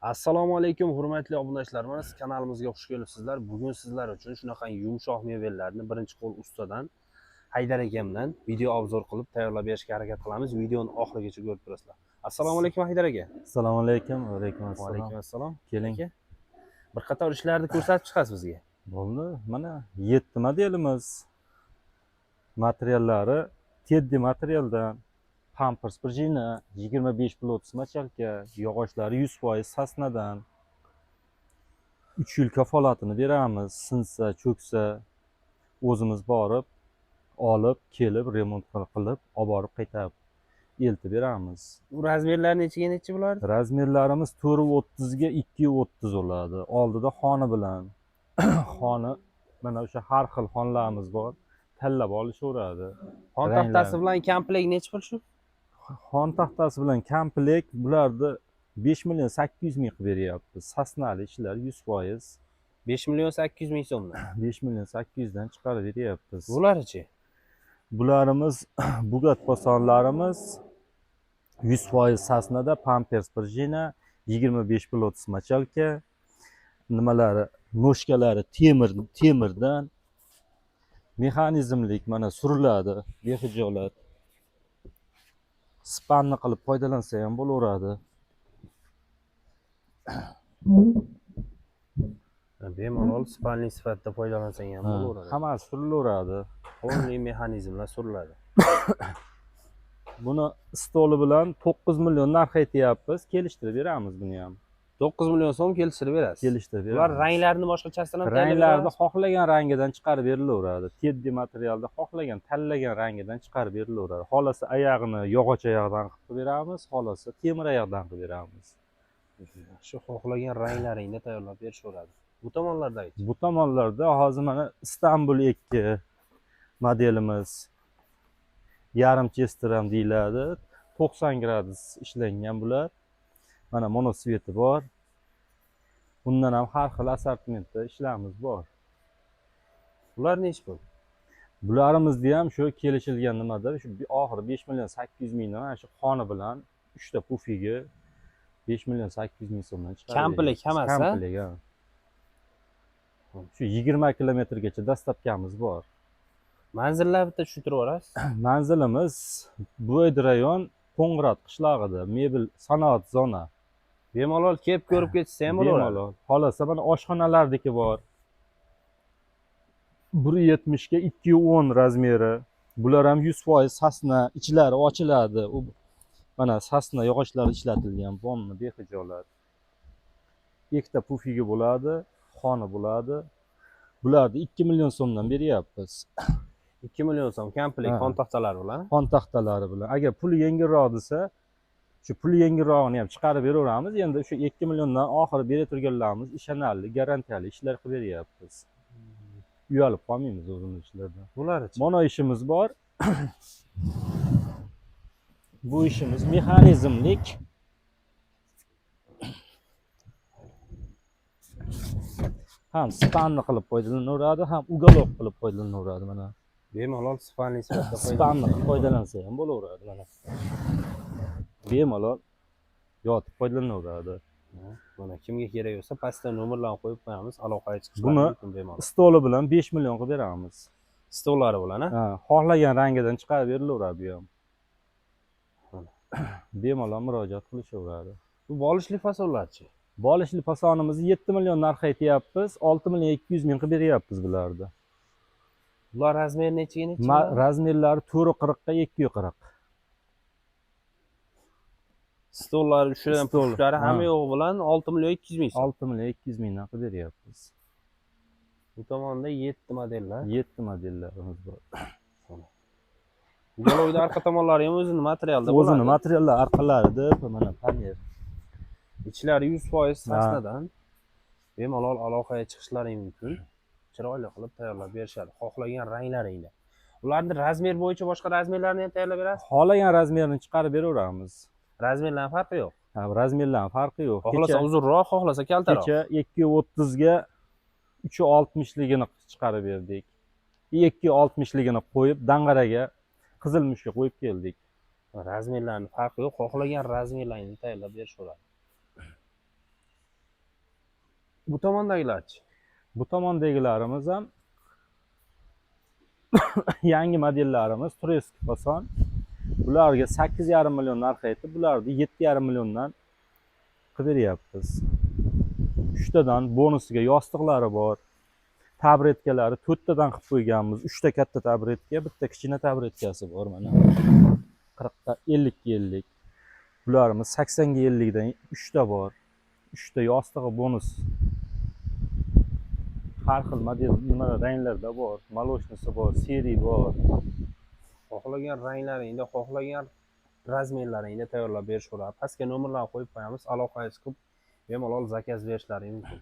Assalomu alaykum hurmatli obunachilarimiz, kanalimizga xush kelibsizlar. Bugun sizlar uchun shunaqa yumshoq mevalarni birinchi qo'l ustadan Haydar akamdan video obzor qilib tayyorlab berishga harakat qilamiz. Videoni oxirigacha ko'rib turasizlar. Assalomu alaykum Haydar aka. Assalomu alaykum. Va alaykum Va assalom. alaykum assalom. Keling. Aka, bir qator ishlarni ko'rsatib chiqasiz bizga. Bo'ldi. Mana 7 modelimiz. Materiallari Teddy materialdan, Pampers Prужина, 25 pilot smachalka, yog'ochlari 100% sasnadan. 3 yil kafolatini beramiz. Sinsa, cho'ksa o'zimiz borib, olib, kelib, remont qilib, olib borib qaytarib eltib beramiz. Bu razmerlar nechiga nechi bo'ladi? Razmerlarimiz 430 ga 230 bo'ladi. Oldida xoni bilan. Xoni mana o'sha har xil xonlarimiz bor. Tanlab olishaveradi. Xon taxtasi bilan komplekt nechi pul shu? Xon taxtasi bilan komplekt bularni 5 million 800 ming qilib beryapmiz. Sasnali ishlar 100%. 5 million 800 ming so'mdan. 5 million 800 dan chiqarib beryapmiz. Bularchi? Bularimiz Bugat posonlarimiz 100% sasnada, Pampers Prужина, 25 pilot smachalka. Nimalari, noshkalari temirdan. Mexanizmlik mana suriladi, behijolat. Spanni qilib foydalansa ham bo'laveradi. Bemalol spanli sifatida foydalansang ham bo'laveradi. Hammasi surilaveradi. Qo'lli mexanizmlar suriladi. Buni stoli bilan 9 million narx aytyapmiz, kelishtirib beramiz buni ham. 9 million so'm kelishtirib berasiz. Kelishtirib beramiz. Ular ranglarini boshqachasidan ham ranglarni xohlagan rangidan chiqarib berilaveradi. Teddy materialda xohlagan, tanlagan rangidan chiqarib berilaveradi. Xolasa oyog'ini yog'och oyoqdan qilib beramiz, xolasa temir oyoqdan qilib beramiz. Shu xohlagan ranglaringni tayyorlab berishaveradi. Bu tomonlardagi. Bu tomonlarda hozir mana Istanbul 2 modelimiz. Yarim chester ham deyiladi. 90 gradus ishlangan bular. Mana monosveti bor. Bundan ham har xil assortimentda ishlarimiz bor. Bular nechi pul? Bularimizni ham shu kelishilgan nimada shu oxiri 5 million 800 mingdan mana shu xoni bilan 3 ta pufigi 5 million 800 ming so'mdan chiqadi. Komplekt hammasi. Komplekt, ha. Shu 20 kilometrgacha dastlabkamiz bor. Manzillar bitta tushuntirib yuborasiz. Manzilimiz Bo'yd rayon Qo'ng'irot qishlog'ida, mebel sanoat zona. Bemalol kelib ko'rib ketsa ham bo'laveradi. Bemalol. Xolasa mana oshxonalardagi bor. 170 ga 210 razmeri. Bular ham 100% sasna, ichlari ochiladi. Mana sasna yog'ochlari ishlatilgan, bomni behijolat. Ikkita pufigi bo'ladi, xona bo'ladi. Bularni 2 million so'mdan beryapmiz. 2 million so'm komplekt xon taxtalari bilan. Xon taxtalari bilan. Agar puli yengilroq desa, shu puli yengilrog'ini ham chiqarib beraveramiz. Endi o'sha 2 milliondan oxiri bera turganlarimiz ishonarli, garantiyali ishlar qilib beryapmiz. Uyalib qolmaymiz o'zimiz ishlardan. Bularchi? Mana ishimiz bor. Bu ishimiz mexanizmlik. Ham spanni qilib foydalanaveradi, ham uголок qilib foydalanaveradi mana. Bemalol spanli sifatida Spanni foydalansa ham bo'laveradi mana. Bemalol yotib foydalanaveradi. Mana kimga kerak bo'lsa pastda nomerlarni qo'yib qo'yamiz, aloqaga chiqishlar Buni mumkin bemalol. stoli bilan 5 million qilib beramiz. Stollari bilan, ha? Xohlagan rangidan chiqarib berilaveradi bu ham. Bemalol murojaat qilishaveradi. Bu bolishli fasonlarchi? Bolishli fasonimizni 7 million narx aytyapmiz, 6 million 200 ming qilib beryapmiz bularni. Bular razmeri nechiga nechi? Razmerlari 440 ga 240. Stollari ushidan puflari hamma yo'q bilan 6 million 200 ming so'm. 6 million 200 mingdan qilib beryapmiz. Bu tomonda 7 modellar. 7 modellarimiz bor. Uголокda orqa tomonlari ham o'zini materialda bo'ladi. O'zini materiallar orqalarida mana panel. Ichlari 100% sasnadan. Bemalol aloqaga chiqishlaring mumkin. Chiroyli qilib tayyorlab berishadi. Xohlagan ranglaringda. Ularni razmer bo'yicha boshqa razmerlarni ham tayyorlab berasiz? Xohlagan razmerni chiqarib beraveramiz. Razmerlarning farqi yo'q. Ha, razmerlarning farqi yo'q. Xohlasa uzunroq, xohlasa kaltaroq. Kecha 230 ga 360 ligini chiqarib berdik. 260 ligini qo'yib, dang'araga qizil mushga qo'yib keldik. Razmerlarning farqi yo'q. Xohlagan razmerlaringni tayyorlab berishaveradi. Bu tomondagilarchi? Bu tomondagilarimiz ham yangi modellarimiz Turesk Fason. Bularga 8,5 million narx aytib, bularni 7,5 milliondan qilib beryapmiz. 3 tadan bonusiga yostiqlari bor. Tabletkalari 4 tadan qilib qo'yganmiz. 3 ta katta tabletka, bitta kichkina tabletkasi bor mana. 40 ta 50 ga 50. Bularimiz 80 ga 50 dan 3 ta bor. 3 ta yostig'i bonus. Har xil model nima ranglarda bor. Moloshnisi bor, seri bor. Xohlagan ranglaringda, xohlagan razmerlaringda tayyorlab berishadi. Pastga nomerlarni qo'yib qo'yamiz. Aloqangiz qilib bemalol zakaz berishlaringiz mumkin.